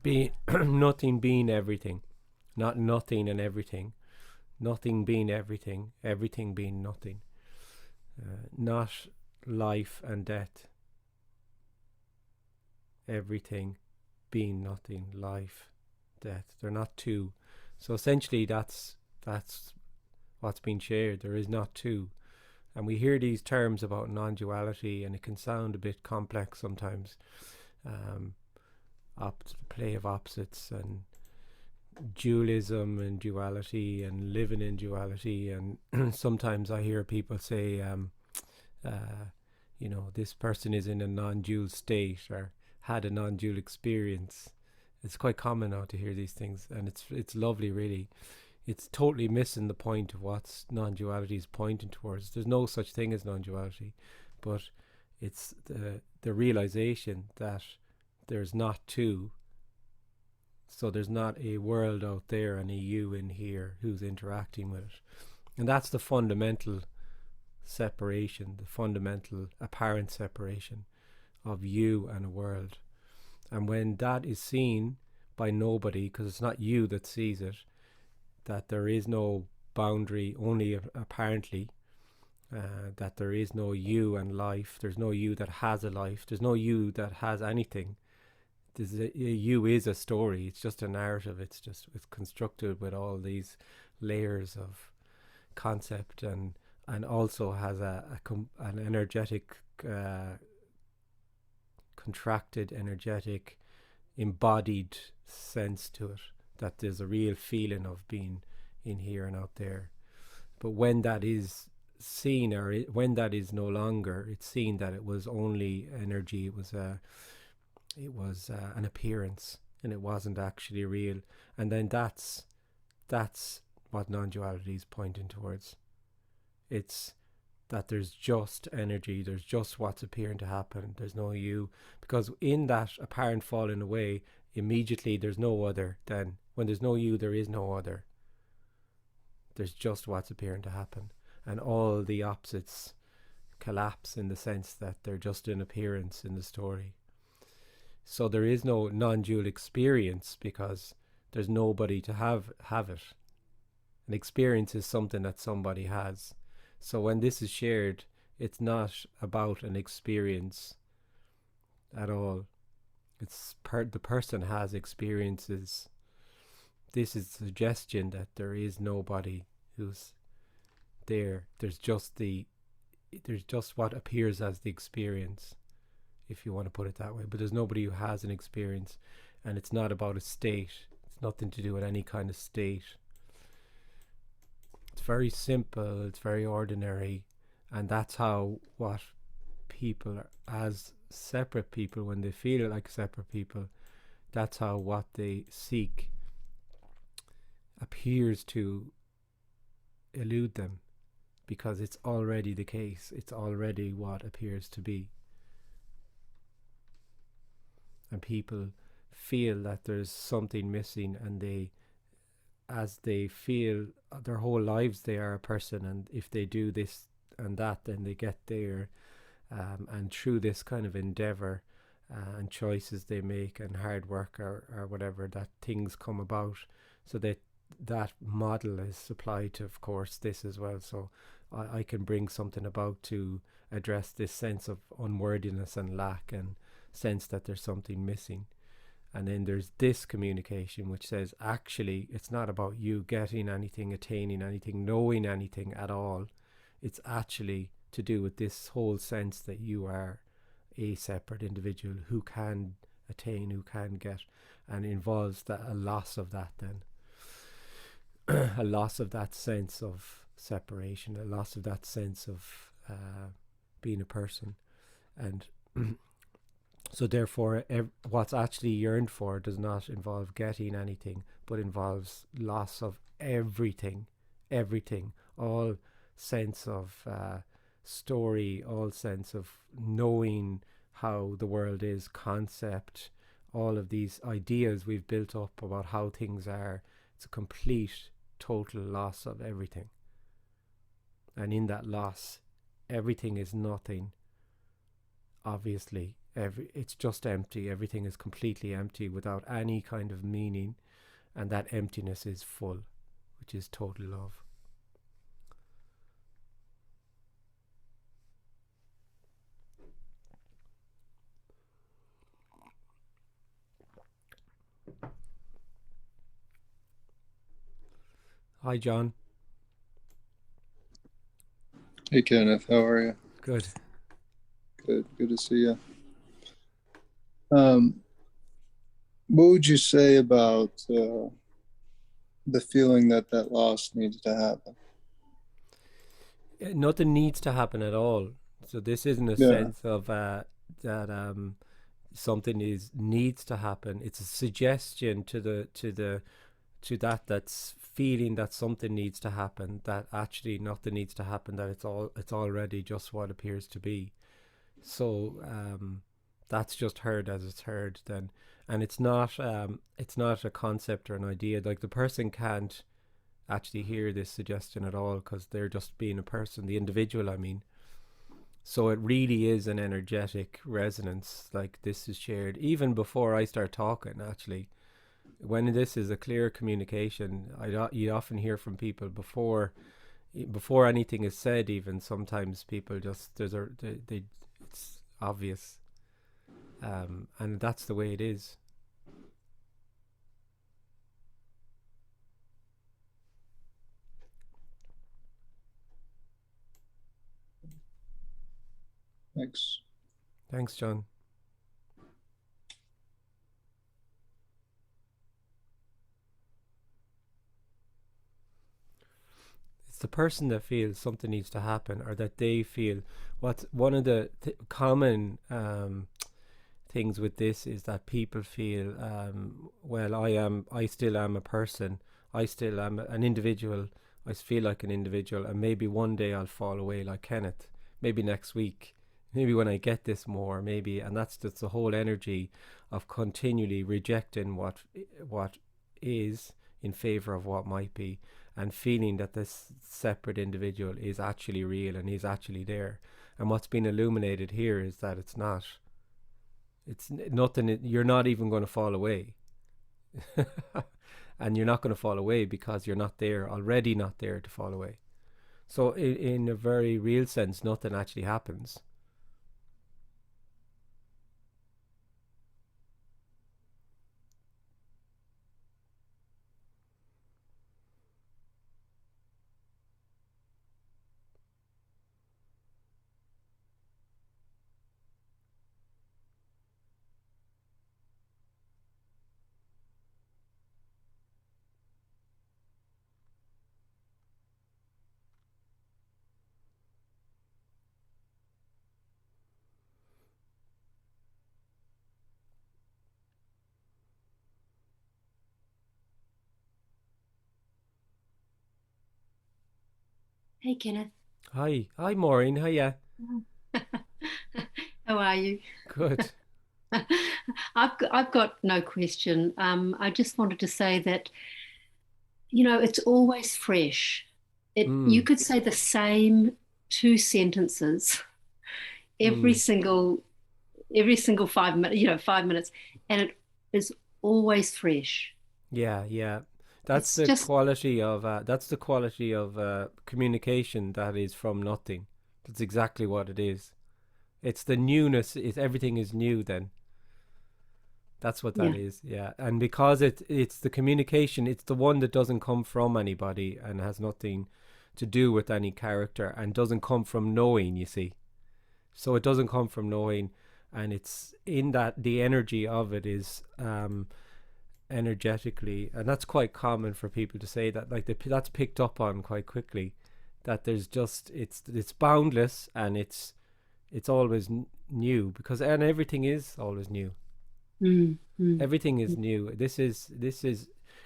Be nothing being everything, not nothing and everything. Nothing being everything, everything being nothing. Not life and death, everything being nothing, life, death. They're not two. So essentially, that's what's being shared. There is not two. And we hear these terms about non-duality, and it can sound a bit complex sometimes. Um, Play of opposites and dualism and duality and living in duality. And sometimes I hear people say, this person is in a non-dual state or had a non-dual experience. It's quite common now to hear these things, and it's lovely, really. It's totally missing the point of what non-duality is pointing towards. There's no such thing as non-duality, but it's the realization that there's not two. So there's not a world out there and a you in here who's interacting with it. And that's the fundamental separation, the fundamental apparent separation of you and a world. And when that is seen by nobody, because it's not you that sees it, that there is no boundary, only apparently, that there is no you and life, there's no you that has a life, there's no you that has anything. You is a story, it's just a narrative, it's constructed with all these layers of concept, and also has an energetic, contracted, energetic, embodied sense to it, that there's a real feeling of being in here and out there. But when that is seen, or when that is no longer, it's seen that it was only energy, it was an appearance, and it wasn't actually real. And then that's what non-duality is pointing towards. It's that there's just energy, there's just what's appearing to happen, there's no you. Because in that apparent falling away, immediately there's no other. Then when there's no you, there is no other. There's just what's appearing to happen, and all the opposites collapse in the sense that they're just an appearance in the story. So there is no non-dual experience, because there's nobody to have it. An experience is something that somebody has. So when this is shared, it's not about an experience at all. It's the person has experiences. This is a suggestion that there is nobody who's there. There's just what appears as the experience, if you want to put it that way. But there's nobody who has an experience, and it's not about a state. It's nothing to do with any kind of state. It's very simple, it's very ordinary, and that's how what people are, as separate people, when they feel like separate people, that's how what they seek appears to elude them, because it's already the case. It's already what appears to be. And people feel that there's something missing, and as they feel their whole lives they are a person, and if they do this and that, then they get there. And through this kind of endeavor and choices they make and hard work or whatever, that things come about. So that model is applied to, of course, this as well. So I can bring something about to address this sense of unworthiness and lack, and sense that there's something missing. And then there's this communication which says, actually, it's not about you getting anything, attaining anything, knowing anything at all. It's actually to do with this whole sense that you are a separate individual who can attain, who can get, and involves a loss of that then. A loss of that sense of separation, a loss of that sense of being a person. And so therefore, what's actually yearned for does not involve getting anything, but involves loss of everything, all sense of story, all sense of knowing how the world is, concept, all of these ideas we've built up about how things are. It's a complete, total loss of everything. And in that loss, everything is nothing, obviously, It's just empty. Everything is completely empty without any kind of meaning, and that emptiness is full, which is total love. Hi, John. Hey Kenneth, how are you? Good. Good to see you. Um, what would you say about the feeling that that loss needs to happen? Nothing needs to happen at all. So this isn't a Yeah, sense of that something is needs to happen. It's a suggestion to that that's feeling that something needs to happen, that actually nothing needs to happen, that it's already just what appears to be. So that's just heard as it's heard then, and it's not a concept or an idea. Like the person can't actually hear this suggestion at all because they're just being a person, the individual, I mean. So it really is an energetic resonance. Like this is shared even before I start talking. Actually, when this is a clear communication, you often hear from people before anything is said. Even sometimes people just they it's obvious, and that's the way it is. thanks. Thanks, John. It's the person that feels something needs to happen, or that they feel what's one of the common things with this is that people feel, well, I still am a person, I still am an individual, I feel like an individual, and maybe one day I'll fall away like Kenneth, maybe next week, maybe when I get this more, maybe. And that's just the whole energy of continually rejecting what is in favor of what might be, and feeling that this separate individual is actually real and he's actually there. And what's been illuminated here is that it's not. It's nothing. You're not even going to fall away. And you're not going to fall away because you're not there, already not there to fall away. So in a very real sense, nothing actually happens. Hey, Kenneth. Hi, Maureen. Hiya. How are you? Good. I've got no question. I just wanted to say that, it's always fresh. You Mm, could say the same two sentences every mm. single every single 5 minutes, 5 minutes, and it is always fresh. Yeah, yeah. It's just, That's the quality of communication that is from nothing. That's exactly what it is. It's the newness. Is everything is new then. That's what that yeah. is. Yeah. And because it's the communication, it's the one that doesn't come from anybody and has nothing to do with any character and doesn't come from knowing, you see. So it doesn't come from knowing, and it's in that the energy of it is energetically, and that's quite common for people to say that, like that's picked up on quite quickly, that there's just it's boundless, and it's always new, because and everything is always new. Mm, mm, Everything is mm, new. This is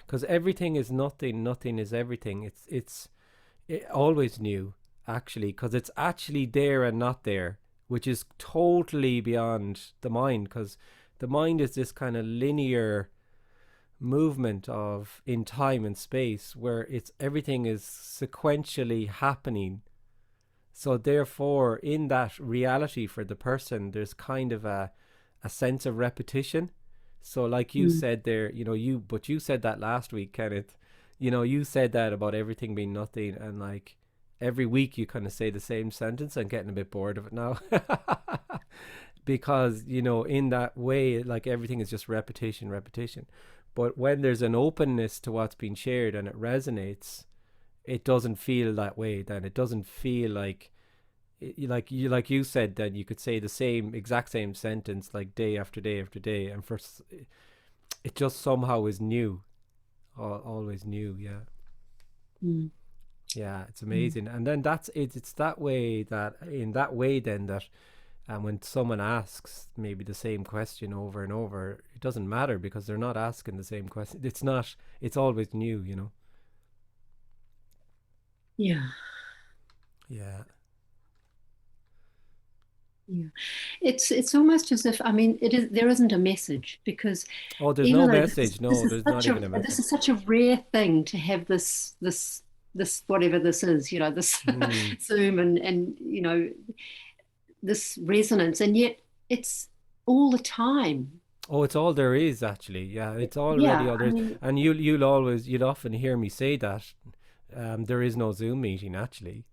because everything is nothing, nothing is everything. Always new, actually, because it's actually there and not there, which is totally beyond the mind, because the mind is this kind of linear movement of in time and space where it's everything is sequentially happening. So therefore, in that reality for the person, there's kind of a sense of repetition. So like you Mm. said there, but you said that last week, Kenneth. You said that about everything being nothing, and like every week you kind of say the same sentence. I'm getting a bit bored of it now. Because, in that way, like everything is just repetition, repetition. But when there's an openness to what's being shared and it resonates, it doesn't feel that way. Then it doesn't feel like, like you said, then you could say the exact same sentence like day after day after day, and it just somehow is new, always new. Yeah. Mm. Yeah, it's amazing. And then it's that way, that in that way then that, and when someone asks maybe the same question over and over, it doesn't matter because they're not asking the same question. It's always new. Yeah. Yeah. Yeah. It's almost as if, I mean, there isn't a message, because Oh, there's even no though message. No, there's not even a this message. is such a rare thing to have this whatever this is, this Mm. Zoom, and this resonance, and yet it's all the time. Oh, it's all there is, actually. Yeah, it's already Yeah, all I there is. mean, And you'd often hear me say that, there is no Zoom meeting, actually.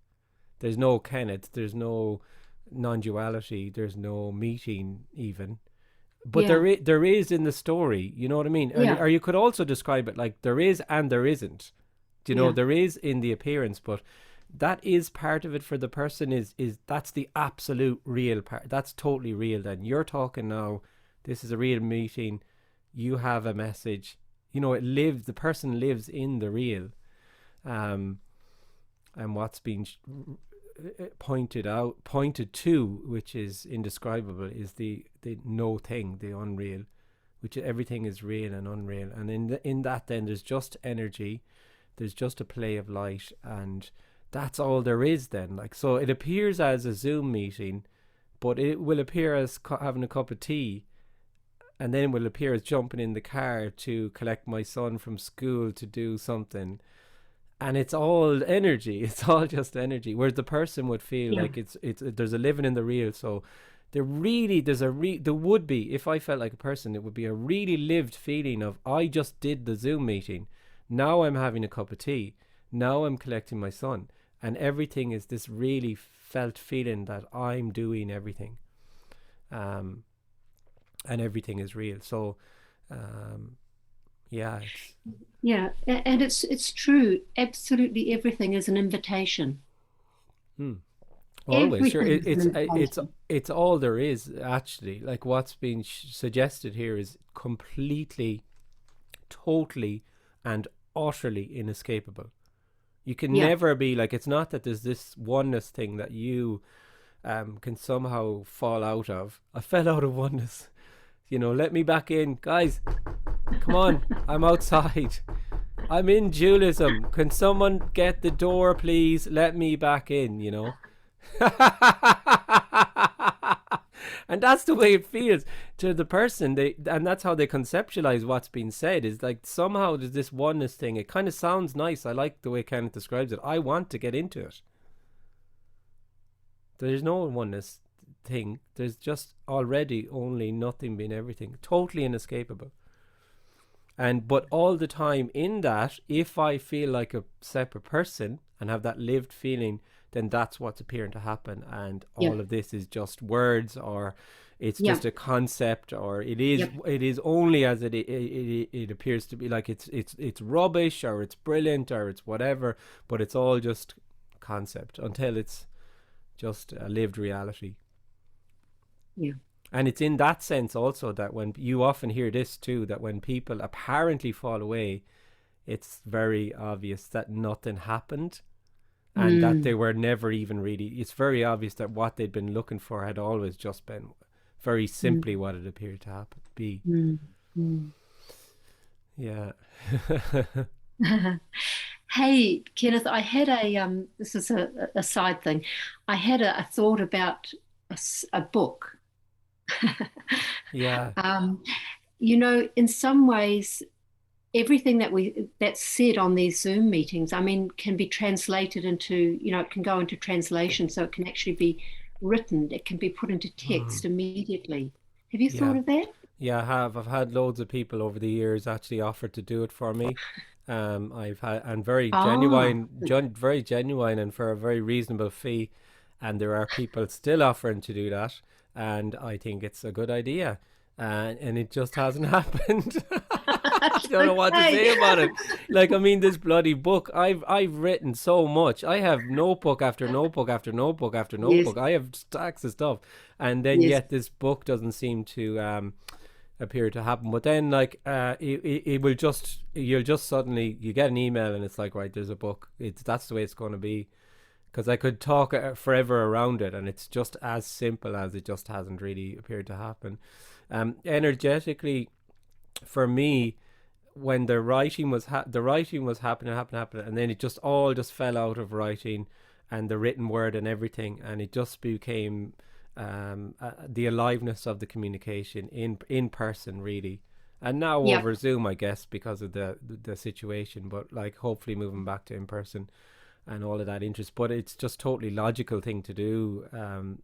There's no Kenneth, there's no non-duality, there's no meeting even. But yeah, there is in the story, you know what I mean? yeah, Or you could also describe it like there is and there isn't. yeah, There is in the appearance, but that is part of it. For the person is that's the absolute real part. That's totally real. Then you're talking now, this is a real meeting, you have a message, the person lives in the real. um and what's being pointed to, which is indescribable, is the no thing, the unreal, which everything is real and unreal. And in that, then there's just energy, there's just a play of light, and that's all there is. Then, like, so it appears as a Zoom meeting, but it will appear as having a cup of tea, and then it will appear as jumping in the car to collect my son from school to do something. And it's all energy. It's all just energy. Whereas the person would feel yeah, like it's there's a living in the real. So there would be, if I felt like a person, it would be a really lived feeling of, I just did the Zoom meeting, now I'm having a cup of tea, now I'm collecting my son, and everything is this really felt feeling that I'm doing everything, and everything is real. So yeah, yeah. And it's true. Absolutely everything is an invitation. hmm. Always, sure. Everything is an invitation. It's all there is, actually. Like what's being suggested here is completely, totally, and utterly inescapable. You can Yeah. never be like. It's not that there's this oneness thing that you can somehow fall out of. I fell out of oneness. Let me back in, guys. Come on, I'm outside. I'm in dualism. Can someone get the door, please? Let me back in. And that's the way it feels to the person. And that's how they conceptualize what's being said, is like somehow there's this oneness thing. It kind of sounds nice. I like the way Kenneth describes it. I want to get into it. There's no oneness thing. There's just already only nothing being everything. Totally inescapable. But all the time in that, if I feel like a separate person and have that lived feeling, then that's what's appearing to happen. And Yeah. all of this is just words, or it's Yeah. just a concept, or it is Yep. it is only as it appears to be. Like it's rubbish, or it's brilliant, or it's whatever, but it's all just concept until it's just a lived reality. Yeah. And it's in that sense also that when you often hear this too, that when people apparently fall away, it's very obvious that nothing happened, and that they were never even really, it's very obvious that what they'd been looking for had always just been very simply what it appeared to be. Mm. Mm. Yeah. Hey, Kenneth, I had this is a side thing. I had a thought about a book. Yeah. In some ways, everything that's said on these Zoom meetings, I mean, can be translated into, it can go into translation, so it can actually be written. It can be put into text immediately. Have you thought Yeah. of that? Yeah, I have. I've had loads of people over the years actually offer to do it for me. I've had and Ah, very genuine, and for a very reasonable fee. And there are people still offering to do that, and I think it's a good idea. And it just hasn't happened. I that's don't know what to okay. say about it. Like, I mean, this bloody book. I've written so much. I have notebook after notebook after notebook after Yes, notebook. I have stacks of stuff, and then yes. yet this book doesn't seem to appear to happen. But then, like, it will just you'll just suddenly you get an email and it's like, right, there's a book. It's That's the way it's going to be. Because I could talk forever around it, and it's just as simple as it just hasn't really appeared to happen. Energetically, for me, when the writing was happening, and then it just all just fell out of writing, and the written word and everything, and it just became the aliveness of the communication in person, really. And now Yep. over Zoom, I guess, because of the situation, but like hopefully moving back to in person and all of that interest. But it's just totally logical thing to do,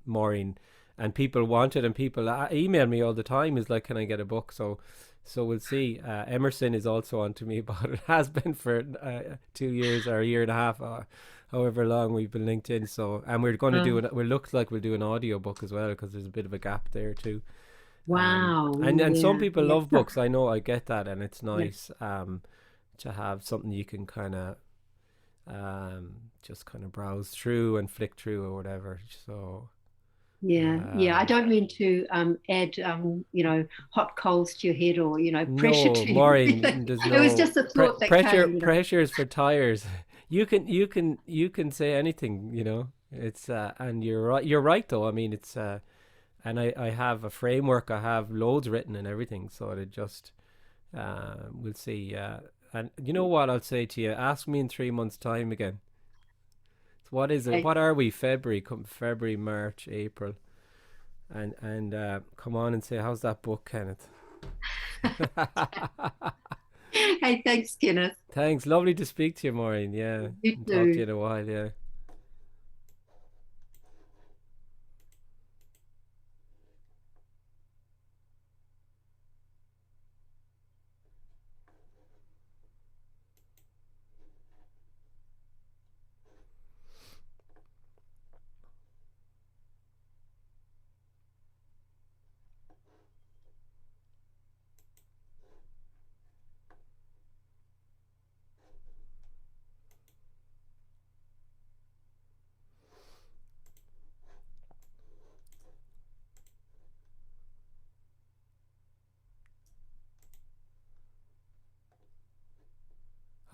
Maureen. And people want it, and people email me all the time. Is like, can I get a book? So we'll see. Emerson is also on to me about it. Has been for 2 years or a year and a half, however long we've been linked in. So, and we're going to do Um, it. We looks like we'll do an audio book as well, because there's a bit of a gap there too. wow. And some Yeah, people yeah, love books. I know, I get that, and it's yeah, nice to have something you can kind of just kind of browse through and flick through or whatever. So yeah. I um, don't mean to add, hot coals to your head or, pressure no, to you. Maureen, there's It was no just a thought that pressure. came. Pressures for tires. You can say anything. It's and you're right. You're right though. I mean, it's and I have a framework. I have loads written and everything. So it just we'll see. And you know what I'll say to you? Ask me in 3 months' time again. So what is it? Okay. What are we? February, March, April, and come on and say, how's that book, Kenneth? Hey, thanks, Kenneth. Thanks. Lovely to speak to you, Maureen. Yeah. You And talk to you too. in a while. Yeah.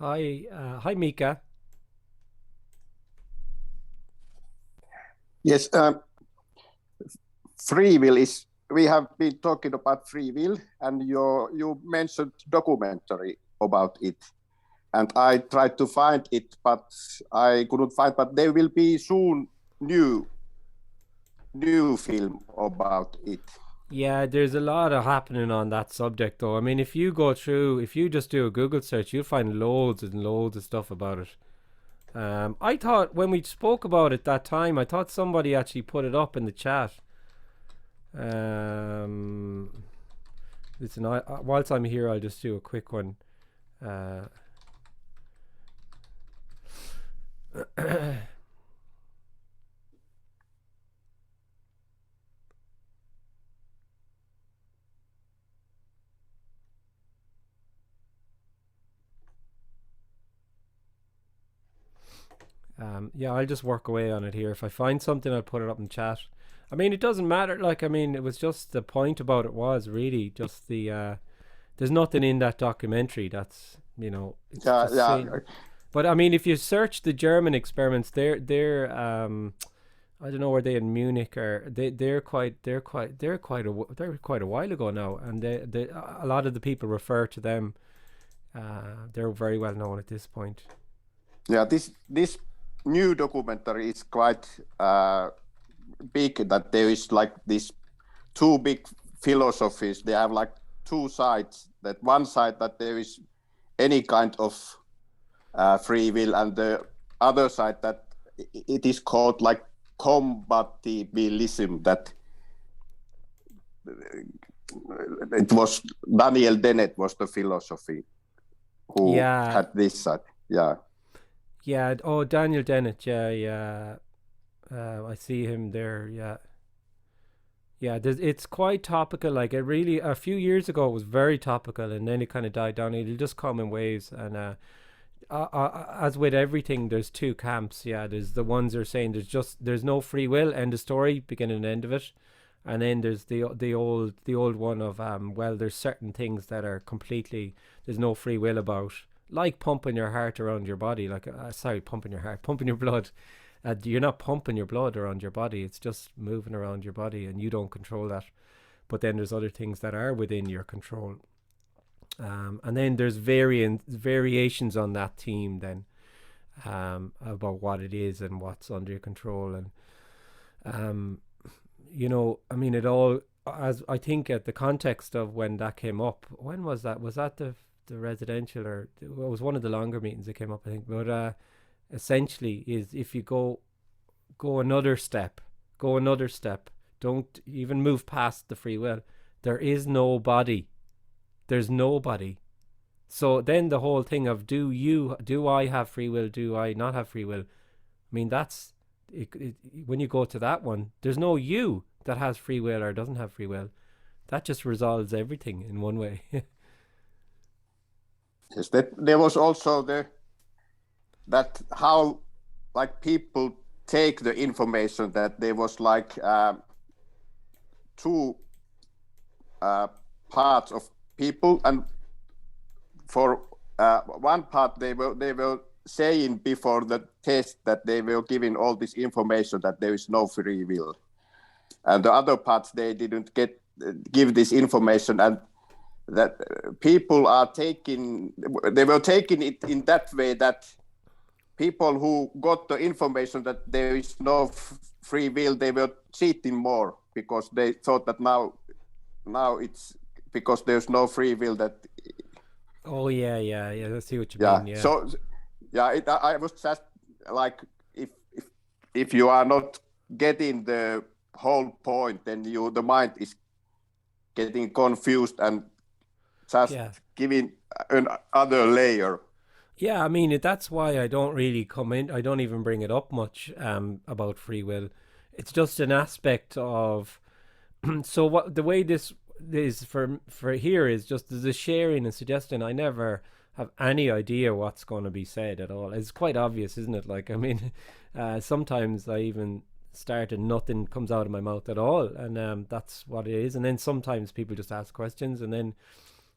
Hi, Mika. Yes, free will is. We have been talking about free will, and you mentioned documentary about it, and I tried to find it, but I couldn't find. But there will be soon new film about it. Yeah, there's a lot of happening on that subject, though. I mean, if you just do a Google search, you'll find loads and loads of stuff about it. I thought when we spoke about it that time, I thought somebody actually put it up in the chat. Um, Listen, whilst I'm here, I'll just do a quick one. Uh, yeah, I'll just work away on it here. If I find something, I'll put it up in chat. I mean, it doesn't matter. Like, I mean, it was just the point about it was really just there's nothing in that documentary that's it's Yeah, just yeah, saying. But I mean, if you search the German experiments, they're I don't know, were they in Munich, or they're quite a while ago now, and a lot of the people refer to them. They're very well known at this point. yeah. This new documentary is quite big. That there is like these two big philosophies. They have like two sides. That one side that there is any kind of free will, and the other side that it is called like compatibilism. That it was Daniel Dennett was the philosophy who Yeah. had this side. Yeah. Yeah. Oh, Daniel Dennett. Yeah, yeah. I see him there. Yeah. Yeah, it's quite topical. Like it really, a few years ago, it was very topical, and then it kind of died down. It'll just come in waves, and as with everything, there's two camps. Yeah, there's the ones who are saying there's no free will, end of story, beginning and end of it, and then there's the old one of well, there's certain things that are completely there's no free will about, like pumping your heart around your body, like pumping your heart, pumping your blood. You're not pumping your blood around your body, it's just moving around your body and you don't control that. But then there's other things that are within your control. And then there's variations on that theme then, about what it is and what's under your control. And, you know, I mean, it all, as I think at the context of when that came up, when was that? Was that the residential, or it was one of the longer meetings that came up, I think. But essentially is if you go another step, don't even move past the free will. There is no body. There's nobody. So then the whole thing of do I have free will? Do I not have free will? I mean, that's when you go to that one, there's no you that has free will or doesn't have free will. That just resolves everything in one way. Yes, that there was also that how like people take the information, that there was like two parts of people, and for one part they were saying before the test that they were giving all this information that there is no free will, and the other parts they didn't give this information, and that people they were taking it in that way, that people who got the information that there is no free will, they were cheating more, because they thought that now it's because there's no free will that. Oh yeah, I see what you mean. Yeah. So yeah, I was just like, if you are not getting the whole point, then the mind is getting confused and just giving another layer. Yeah, I mean, that's why I don't really I don't even bring it up much about free will. It's just an aspect of, so what the way this is for here is just there's a sharing and suggesting. I never have any idea what's going to be said at all. It's quite obvious, isn't it? Like, I mean, sometimes I even start and nothing comes out of my mouth at all, and that's what it is. And then sometimes people just ask questions and then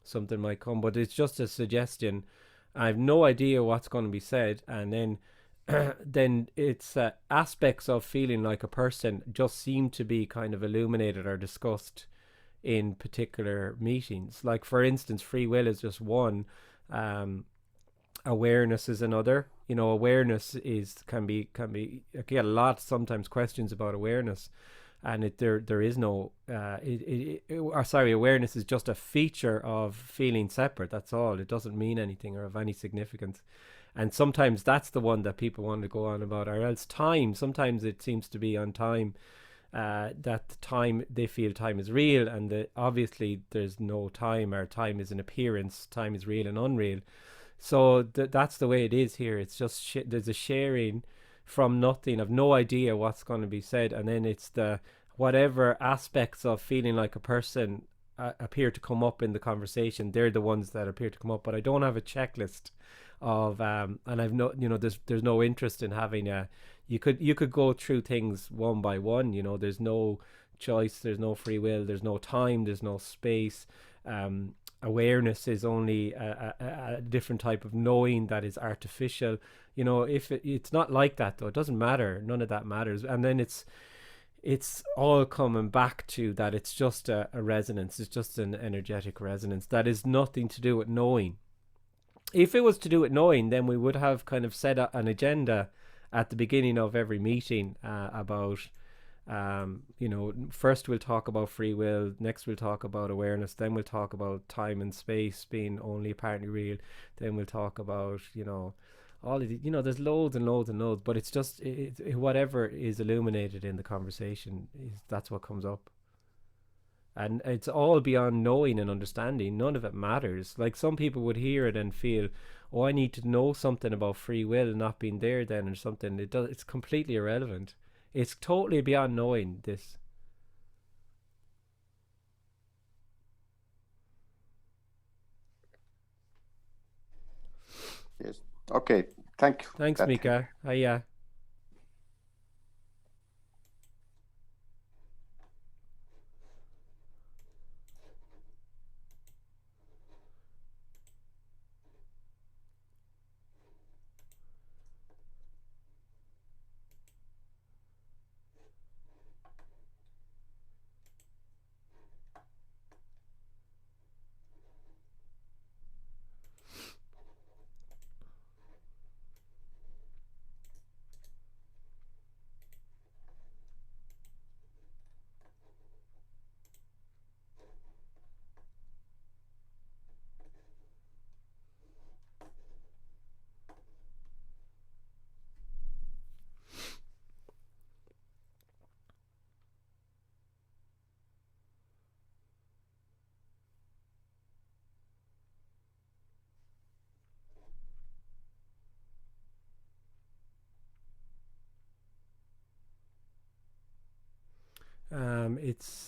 something might come, but it's just a suggestion. I have no idea what's going to be said, and then then it's aspects of feeling like a person just seem to be kind of illuminated or discussed in particular meetings. Like, for instance, free will is just one, awareness is another. You know, awareness can be I get a lot sometimes questions about awareness, and there is no awareness is just a feature of feeling separate. That's all. It doesn't mean anything or of any significance. And sometimes that's the one that people want to go on about. Or else time, sometimes it seems to be on time, that time, they feel time is real, and obviously there's no time, or time is an appearance, time is real and unreal. So that's the way it is here. It's just there's a sharing from nothing, of no idea what's going to be said, and then it's the whatever aspects of feeling like a person appear to come up in the conversation. They're the ones that appear to come up, but I don't have a checklist of and I've no, you know, there's no interest in having a, you could go through things one by one. You know, there's no choice, there's no free will, there's no time, there's no space. Awareness is only a different type of knowing that is artificial. You know, if it's not like that, though, it doesn't matter. None of that matters. And then it's all coming back to that. It's just a resonance. It's just an energetic resonance that is nothing to do with knowing. If it was to do with knowing, then we would have kind of set an agenda at the beginning of every meeting about, you know, first we'll talk about free will, next we'll talk about awareness, then we'll talk about time and space being only apparently real, then we'll talk about, you know, all of the, you know, there's loads and loads and loads, but it's just whatever is illuminated in the conversation, that's what comes up. And it's all beyond knowing and understanding. None of it matters. Like some people would hear it and feel, oh, I need to know something about free will not being there then or something. It's completely irrelevant. It's totally beyond knowing this. Yes. Okay. Thank you. Thanks, That- Mika. Hiya.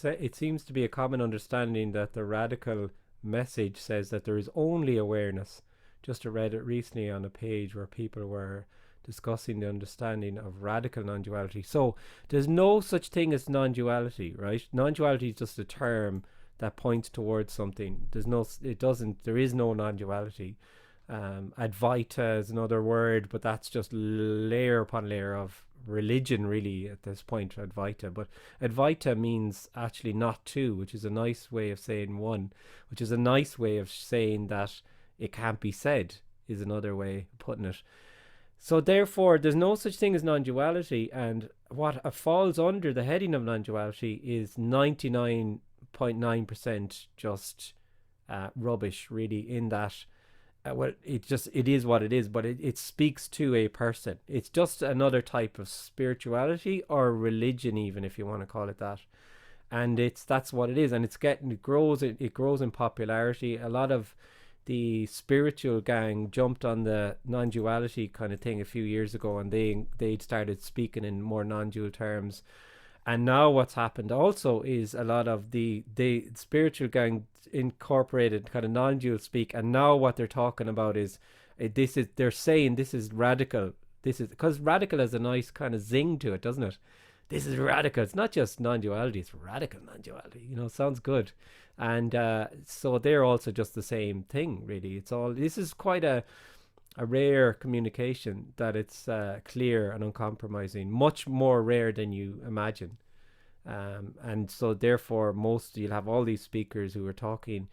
It seems to be a common understanding that the radical message says that there is only awareness. Just I read it recently on a page where people were discussing the understanding of radical non-duality. So there's no such thing as non-duality, right? Non-duality is just a term that points towards something. There is no non-duality. Advaita is another word, but that's just layer upon layer of religion really at this point, Advaita. But Advaita means actually not two, which is a nice way of saying one, which is a nice way of saying that it can't be said, is another way of putting it. So therefore there's no such thing as non-duality, and what falls under the heading of non-duality is 99.9% just rubbish really, in that it is what it is, but it speaks to a person. It's just another type of spirituality or religion, even if you want to call it that. And that's what it is, and it grows in popularity. A lot of the spiritual gang jumped on the non-duality kind of thing a few years ago, and they started speaking in more non-dual terms. And now what's happened also is a lot of the spiritual gang incorporated kind of non-dual speak, and now what they're talking about is they're saying this is radical. This is because radical has a nice kind of zing to it, doesn't it? This is radical. It's not just non-duality, it's radical non-duality. Sounds good. And so they're also just the same thing, really. This is quite a rare communication, that it's clear and uncompromising, much more rare than you imagine. And so therefore you'll have all these speakers who are talking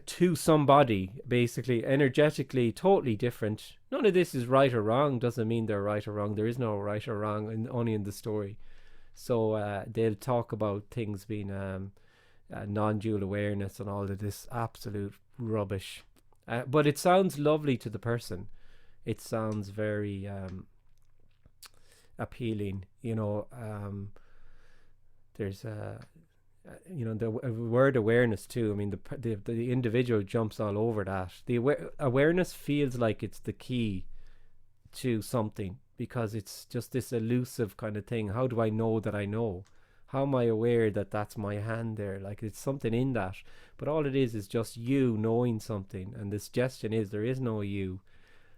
to somebody basically energetically totally different. None of this is right or wrong. Doesn't mean they're right or wrong. There is no right or wrong, only in the story. So they'll talk about things being non-dual awareness and all of this absolute rubbish. But it sounds lovely to the person. It sounds very appealing. There's the word awareness too. I mean, the individual jumps all over that. The awareness feels like it's the key to something, because it's just this elusive kind of thing. How do I know that I know? How am I aware that that's my hand there? Like, it's something in that. But all it is just you knowing something. And the suggestion is there is no you,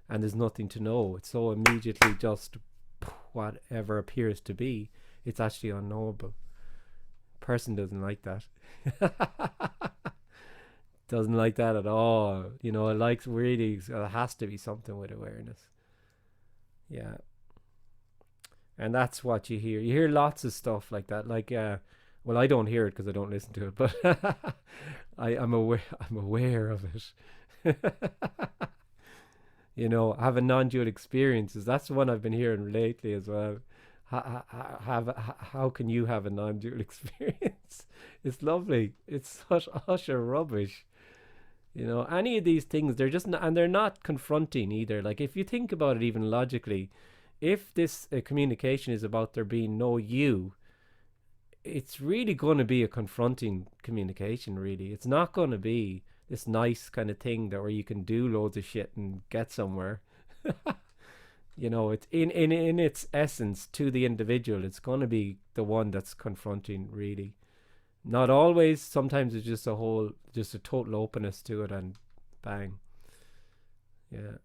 and there's nothing to know. It's so immediately just whatever appears to be. It's actually unknowable. Person doesn't like that. Doesn't like that at all. It likes really, it has to be something with awareness. Yeah. And that's what you hear. You hear lots of stuff like that. Like, well, I don't hear it because I don't listen to it, but I'm aware of it. Having non-dual experiences. That's the one I've been hearing lately as well. How can you have a non-dual experience? It's lovely. It's such utter rubbish. Any of these things, they're just not, and they're not confronting either. Like, if you think about it even logically, if this communication is about there being no you, it's really going to be a confronting communication, really. It's not going to be this nice kind of thing that where you can do loads of shit and get somewhere. You know, it's in its essence to the individual, it's going to be the one that's confronting, really. Not always. Sometimes it's just a total openness to it, and bang. Yeah.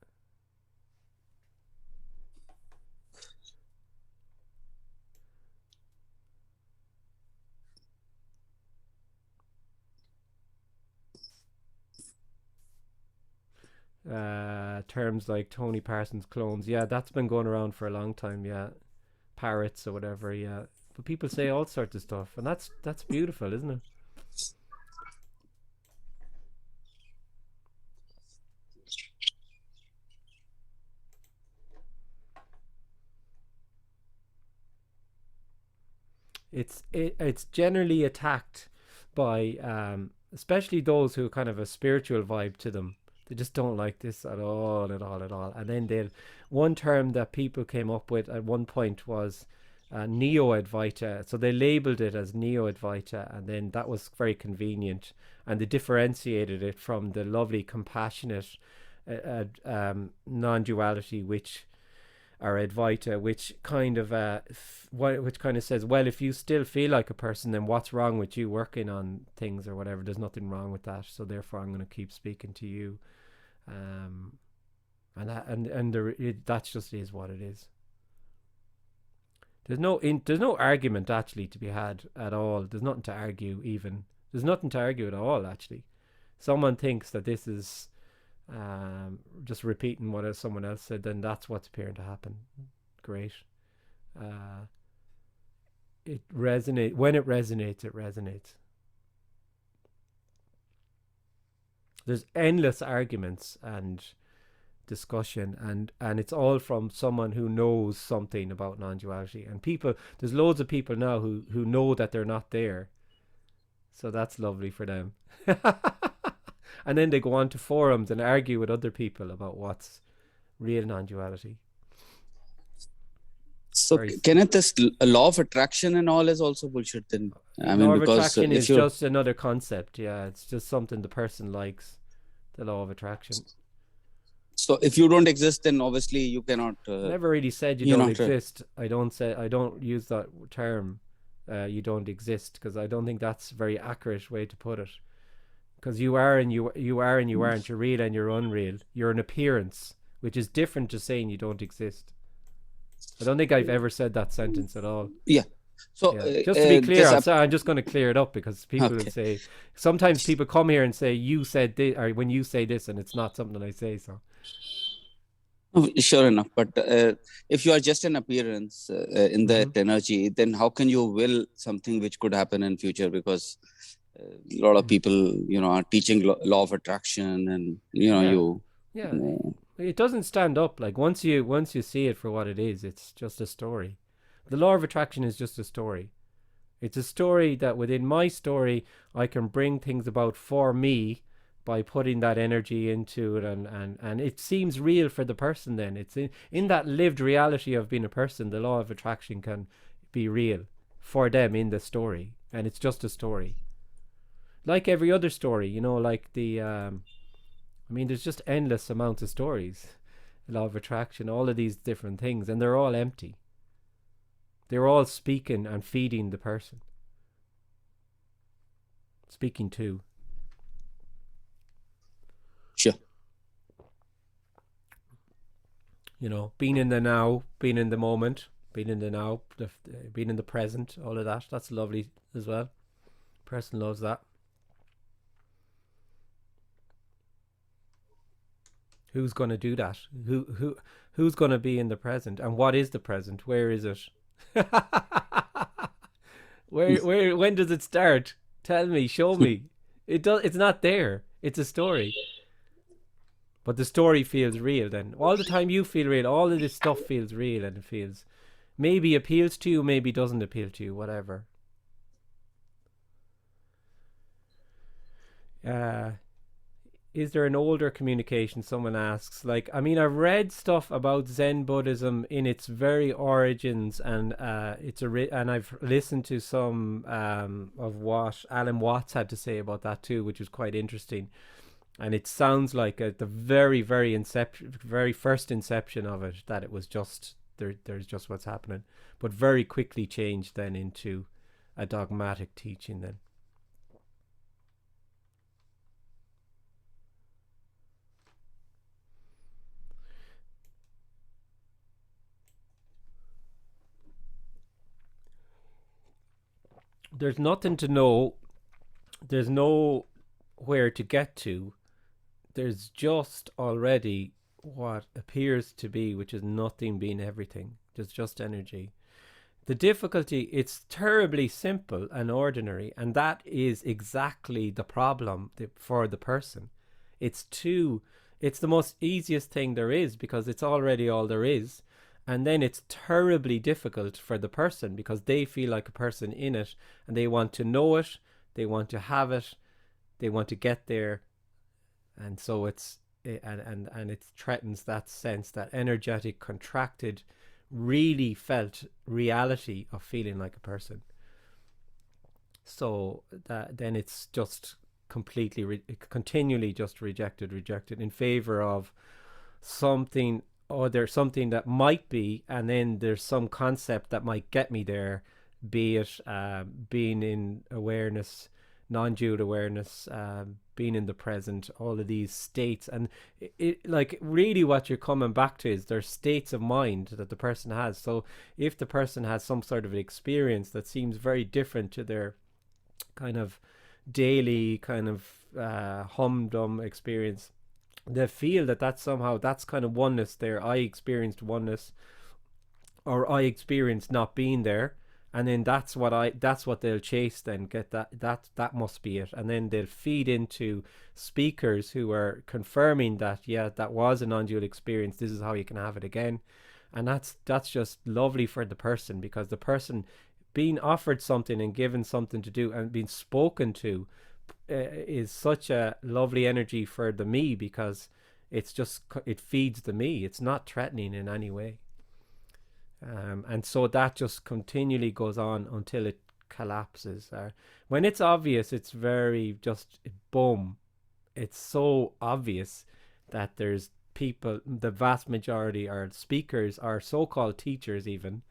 Terms like Tony Parsons clones, yeah, that's been going around for a long time. Yeah, parrots or whatever. Yeah, but people say all sorts of stuff, and that's beautiful, isn't it? It's generally attacked by especially those who kind of a spiritual vibe to them. They just don't like this at all, at all, at all. And then one term that people came up with at one point was neo-Advaita. So they labeled it as neo-Advaita, and then that was very convenient. And they differentiated it from the lovely, compassionate non-duality, which are Advaita, which kind of says, well, if you still feel like a person, then what's wrong with you working on things or whatever? There's nothing wrong with that. So therefore, I'm going to keep speaking to you. And that just is what it is. There's no argument actually to be had at all. There's nothing to argue even. There's nothing to argue at all actually. Someone thinks that this is just repeating what someone else said, then that's what's appearing to happen. Great. It resonates. When it resonates, it resonates. There's endless arguments and discussion, and it's all from someone who knows something about non-duality. And there's loads of people now who know that they're not there, so that's lovely for them. And then they go on to forums and argue with other people about what's real non-duality. So Kenneth, this law of attraction and all is also bullshit then? Law of attraction is just another concept. Yeah, it's just something the person likes. The law of attraction. So if you don't exist, then obviously you cannot. Never really said you don't exist. I don't use that term. You don't exist, because I don't think that's a very accurate way to put it. Because you are and you aren't. You're real and you're unreal. You're an appearance, which is different to saying you don't exist. I don't think I've ever said that sentence at all. Yeah. So just to be clear, I'm just going to clear it up, because people will say, sometimes people come here and say you said this, or when you say this, and it's not something I say. So sure enough, but if you are just an appearance in that energy, then how can you will something which could happen in future? Because a lot of people, are teaching law of attraction, and it doesn't stand up. Like once you see it for what it is, it's just a story. The law of attraction is just a story. It's a story that within my story, I can bring things about for me by putting that energy into it, and it seems real for the person. Then it's in that lived reality of being a person, the law of attraction can be real for them in the story, and it's just a story. Like every other story, like there's just endless amounts of stories. The law of attraction, all of these different things, and they're all empty. They're all speaking and feeding the person. Speaking to. Sure. Being in the now, being in the moment, being in the now, being in the present, all of that. That's lovely as well. Person loves that. Who's going to do that? Who's going to be in the present? And what is the present? Where is it? Where when does it start? Tell me, show me. It's not there. It's a story. But the story feels real then. All the time you feel real. All of this stuff feels real, and it feels maybe appeals to you, maybe doesn't appeal to you, whatever. is there an older communication? Someone asks. Like, I mean, I've read stuff about Zen Buddhism in its very origins, and and I've listened to some of what Alan Watts had to say about that too, which was quite interesting. And it sounds like at the very first inception of it, that it was just there's just what's happening, but very quickly changed then into a dogmatic teaching then. There's nothing to know. There's no where to get to. There's just already what appears to be, which is nothing being everything. There's just energy. The difficulty, it's terribly simple and ordinary, and that is exactly the problem for the person. It's the most easiest thing there is because it's already all there is. And then it's terribly difficult for the person because they feel like a person in it, and they want to know it, they want to have it, they want to get there. And so it threatens that sense, that energetic, contracted, really felt reality of feeling like a person. So that then it's just completely continually just rejected in favor of something, or there's something that might be, and then there's some concept that might get me there, be it being in awareness, non-dual awareness, being in the present, all of these states. And it like really what you're coming back to is there's states of mind that the person has. So if the person has some sort of experience that seems very different to their kind of daily kind of humdrum experience, they feel that that's somehow, that's kind of oneness there. I experienced oneness, or I experienced not being there, and then that's what they'll chase then, get that must be it. And then they'll feed into speakers who are confirming that, yeah, that was a non-dual experience, this is how you can have it again. And that's just lovely for the person, because the person being offered something and given something to do and being spoken to is such a lovely energy for the me, because it's just, it feeds the me, it's not threatening in any way. And so that just continually goes on until it collapses. When it's obvious, it's very just boom, it's so obvious that there's people, the vast majority are speakers, are so-called teachers, even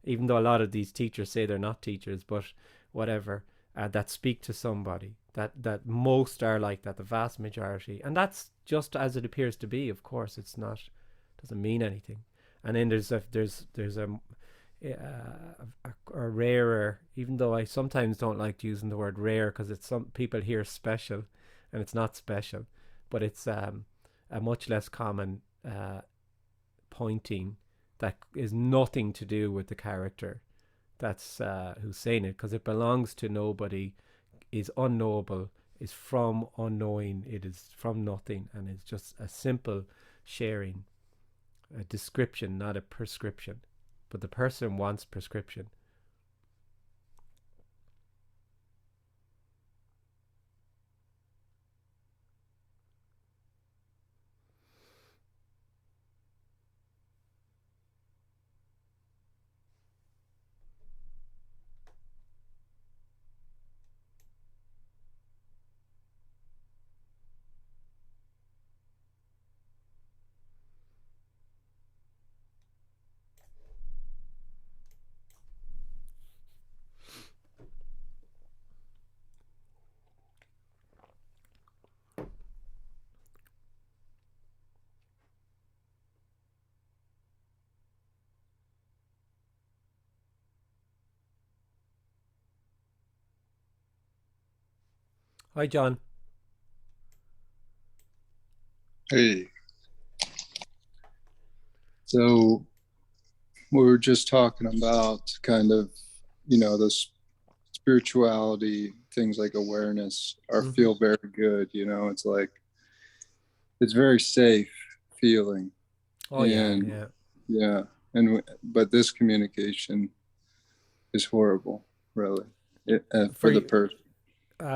though a lot of these teachers say they're not teachers, but whatever, that speak to somebody, that most are like that, the vast majority. And that's just as it appears to be. Of course, it's not, doesn't mean anything. And then there's a rarer, even though I sometimes don't like using the word rare, because it's, some people hear special, and it's not special, but it's a much less common pointing that is nothing to do with the character that's who's saying it, because it belongs to nobody, is unknowable, is from unknowing, it is from nothing, and it's just a simple sharing, a description, not a prescription. But the person wants prescription. Hi, John. Hey. So we were just talking about kind of, the spirituality, things like awareness feel very good. It's like, it's very safe feeling. Oh, and, yeah. But this communication is horrible, really, for the person.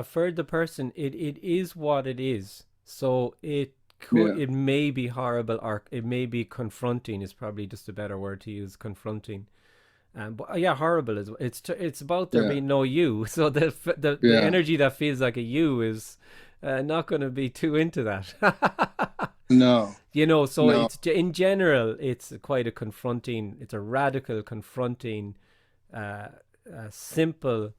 For the person, it is what it is. So it could, Yeah. it may be horrible, or it may be confronting is probably just a better word to use, confronting. But yeah, horrible is it's about there Yeah. being no you. So the Yeah. energy that feels like a you is not going to be too into that. No. You know, so No. it's in general, it's quite a confronting. It's a radical, confronting, simple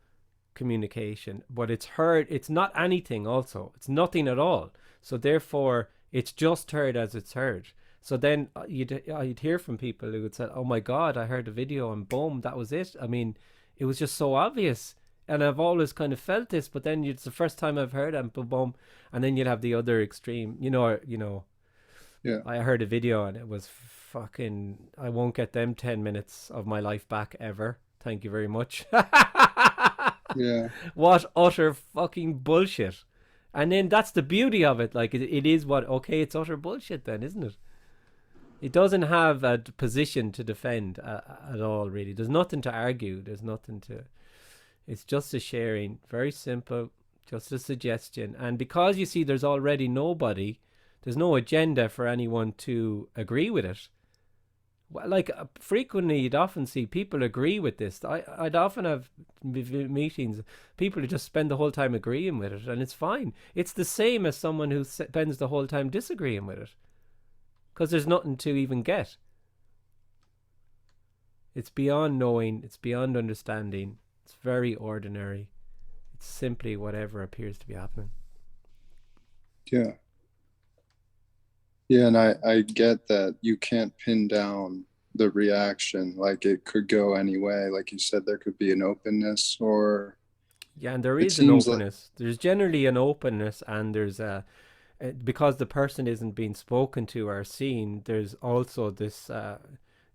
communication, but it's heard. It's not anything. Also, it's nothing at all. So therefore, it's just heard as it's heard. So then you'd hear from people who would say, "Oh my God, I heard a video and boom, that was it." I mean, it was just so obvious, and I've always kind of felt this. But then it's the first time I've heard it, and boom, boom, and then you'd have the other extreme. Yeah. I heard a video and it was fucking. I won't get them 10 minutes of my life back ever. Thank you very much. Yeah. What utter fucking bullshit. And then that's the beauty of it. Like it is okay, it's utter bullshit then, isn't it? It doesn't have a position to defend at all, really. There's nothing to argue. There's nothing to. It's just a sharing. Very simple. Just a suggestion. And because you see there's already nobody, there's no agenda for anyone to agree with it. Like frequently you'd often see people agree with this. I'd often have meetings, people who just spend the whole time agreeing with it, and it's fine. It's the same as someone who spends the whole time disagreeing with it, because there's nothing to even get. It's beyond knowing, it's beyond understanding, it's very ordinary. It's simply whatever appears to be happening. Yeah. Yeah, and I get that you can't pin down the reaction. Like it could go any way. Like you said, there could be an openness, or yeah, and there it is an seems openness. There's generally an openness, and there's because the person isn't being spoken to or seen, there's also this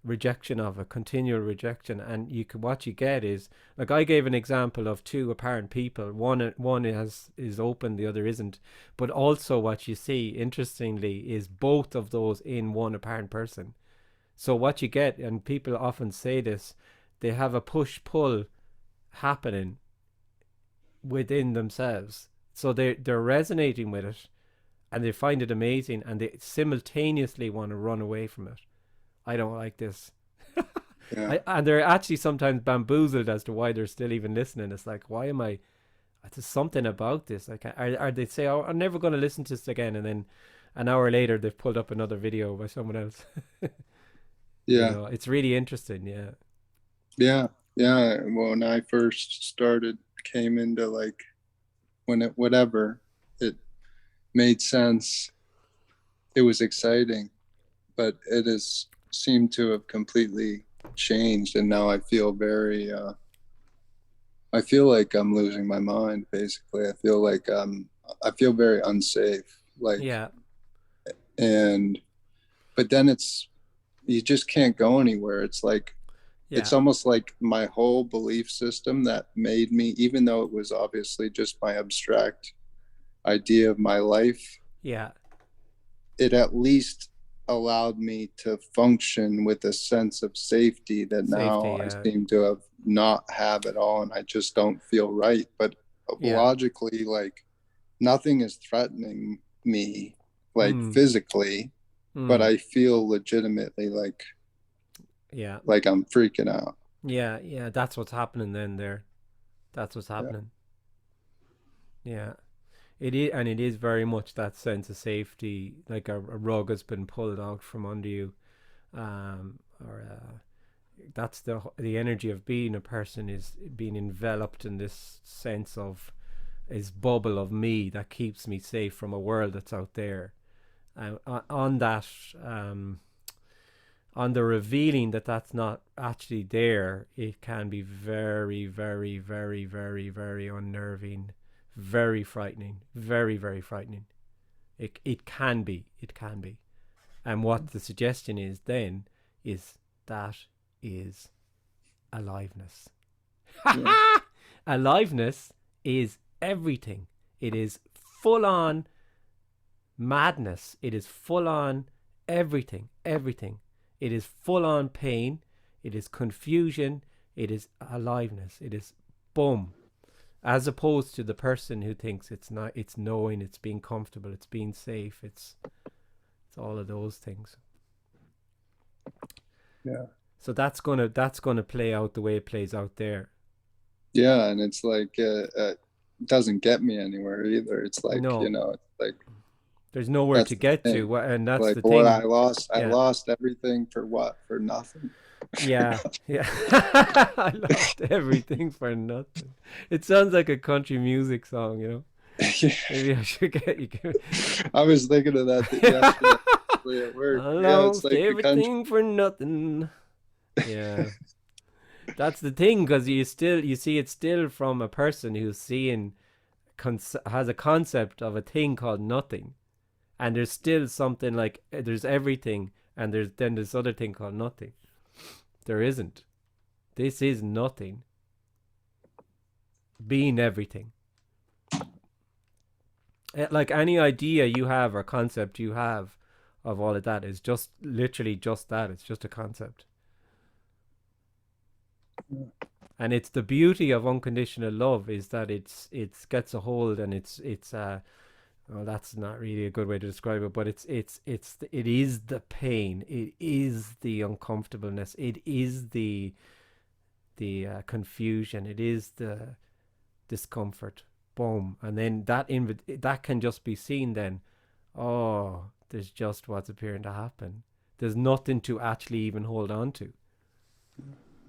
rejection of a continual rejection. And what you get is, like, I gave an example of two apparent people. One is open, the other isn't. But also what you see, interestingly, is both of those in one apparent person. So what you get, and people often say this, they have a push-pull happening within themselves. So they're resonating with it, and they find it amazing, and they simultaneously want to run away from it. I don't like this. yeah. And they're actually sometimes bamboozled as to why they're still even listening. It's like, why am I? There's something about this. Like, are they say, "Oh, I'm never going to listen to this again," and then an hour later they've pulled up another video by someone else. Yeah. It's really interesting. Yeah. Yeah. Yeah. Well, when I first came into like whatever, it made sense. It was exciting, but it has seemed to have completely changed. And now I feel I feel like I'm losing my mind, basically. I feel like I feel very unsafe. Like, Yeah. But then you just can't go anywhere. It's like, Yeah. it's almost like my whole belief system that made me, even though it was obviously just my abstract idea of my life, Yeah. it at least allowed me to function with a sense of safety that now yeah. I seem to not have at all, and I just don't feel right. But Yeah. logically, like, nothing is threatening me, like physically, but I feel legitimately like I'm freaking out. Yeah, that's what's happening then there. That's what's happening. Yeah. It is, and it is very much that sense of safety, like a rug has been pulled out from under you. That's the energy of being a person, is being enveloped in this sense of this bubble of me that keeps me safe from a world that's out there. On that, on the revealing that that's not actually there, it can be very, very, very, very, very unnerving, very frightening, very, very frightening. It can be. And what the suggestion is then is that is aliveness. Aliveness is everything. It is full on madness. It is full on everything. It is full on pain. It is confusion. It is aliveness. It is boom. as opposed to the person who thinks it's not, it's knowing, it's being comfortable, it's being safe, it's all of those things. Yeah. So that's gonna play out the way it plays out there. Yeah, and it's like it doesn't get me anywhere either. It's like, No. you know, it's like there's nowhere that's to the get thing. to, and that's like the what thing. I lost. I Yeah. lost everything for what? For nothing. Yeah, yeah. I lost everything for nothing. It sounds like a country music song, you know. Maybe I should get you. I was thinking of that yesterday at work. I Yeah, it's lost like the country. everything for nothing. Yeah, that's the thing, because you see it's still from a person who's seeing, has a concept of a thing called nothing, and there's still something like there's everything, and there's then this other thing called nothing. There isn't. This is nothing being everything. Like any idea you have or concept you have of all of that is just literally just that. It's just a concept. And it's the beauty of unconditional love is that it gets a hold, and it's well, that's not really a good way to describe it, but it is the pain, it is the uncomfortableness, it is the confusion, it is the discomfort. Boom. And then that can just be seen then. Oh, there's just what's appearing to happen. There's nothing to actually even hold on to.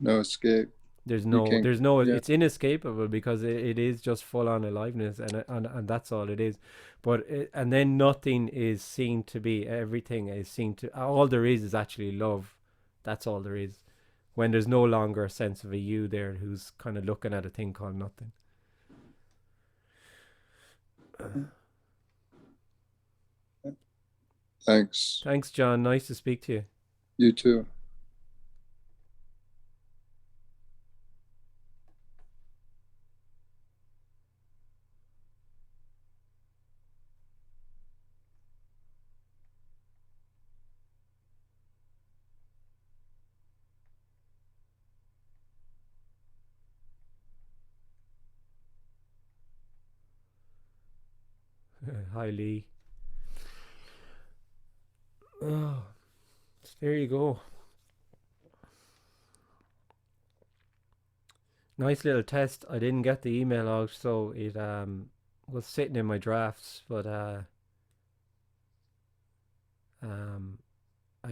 No escape. There's You no, can't- yeah. it's inescapable, because it is just full on aliveness, and that's all it is. But and then nothing is seen to be, everything is seen to, all there is actually love. That's all there is. When there's no longer a sense of a you there who's kind of looking at a thing called nothing. Thanks. Thanks, John. Nice to speak to you. You too. Hi, Lee. Oh, there you go. Nice little test. I didn't get the email out, so it was sitting in my drafts, but I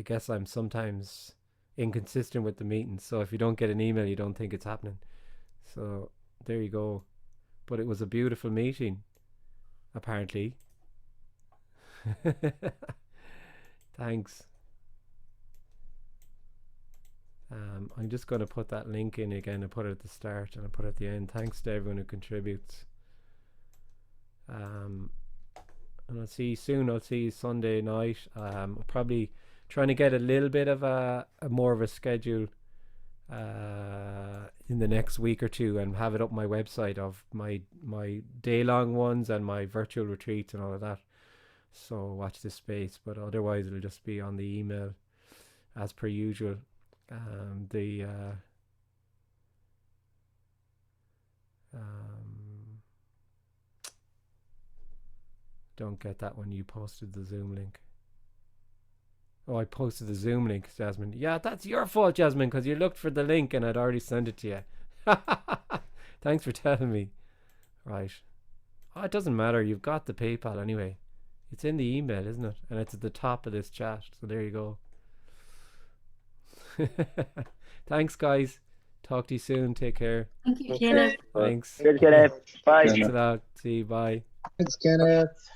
guess I'm sometimes inconsistent with the meetings. So if you don't get an email, you don't think it's happening. So there you go. But it was a beautiful meeting, apparently. Thanks. I'm just going to put that link in again and put it at the start and I put it at the end. Thanks to everyone who contributes. And I'll see you soon. I'll see you Sunday night. I'm probably trying to get a little bit of a more of a schedule in the next week or two, and have it up my website of my day-long ones and my virtual retreats and all of that. So watch this space, but otherwise it'll just be on the email as per usual. Don't get that when you posted the Zoom link. Oh, I posted the Zoom link, Jasmine. Yeah, that's your fault, Jasmine, because you looked for the link and I'd already sent it to you. Thanks for telling me. Right. Oh, it doesn't matter. You've got the PayPal anyway. It's in the email, isn't it? And it's at the top of this chat. So there you go. Thanks, guys. Talk to you soon. Take care. Thank you, Kenneth. Thanks. Good, Kenneth. Bye. Thanks a lot. See you. Bye. Thanks, Kenneth.